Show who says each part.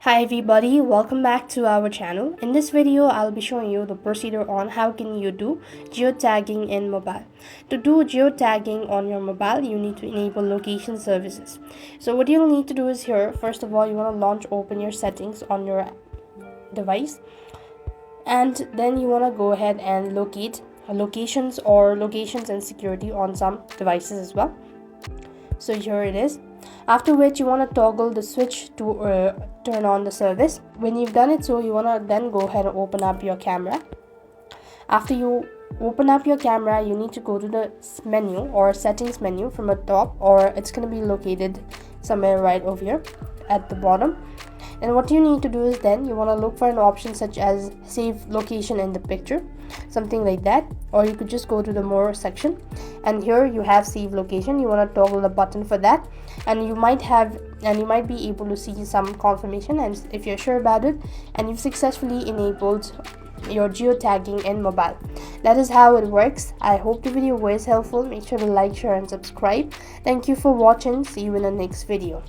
Speaker 1: Hi everybody, welcome back to our channel. In this video, I'll be showing you the procedure on how can you do geotagging in mobile. To do geotagging on your mobile, you need to enable location services. So what you'll need to do is here, first of all, you want to open your settings on your device. And then you want to go ahead and locate locations and security on some devices as well. So here it is. After which you want to toggle the switch to turn on the service. When you've done it, so you want to then go ahead and open up your camera. After you open up your camera, you need to go to the menu or settings menu from the top, or it's going to be located somewhere right over here at the bottom. And what you need to do is then you want to look for an option such as save location in the picture, something like that, or you could just go to the more section and here you have save location. You want to toggle the button for that, and you might be able to see some confirmation, and if you're sure about it and you've successfully enabled your geotagging in mobile. That is how it works. I hope the video was helpful. Make sure to like, share and subscribe. Thank you for watching. See you in the next video.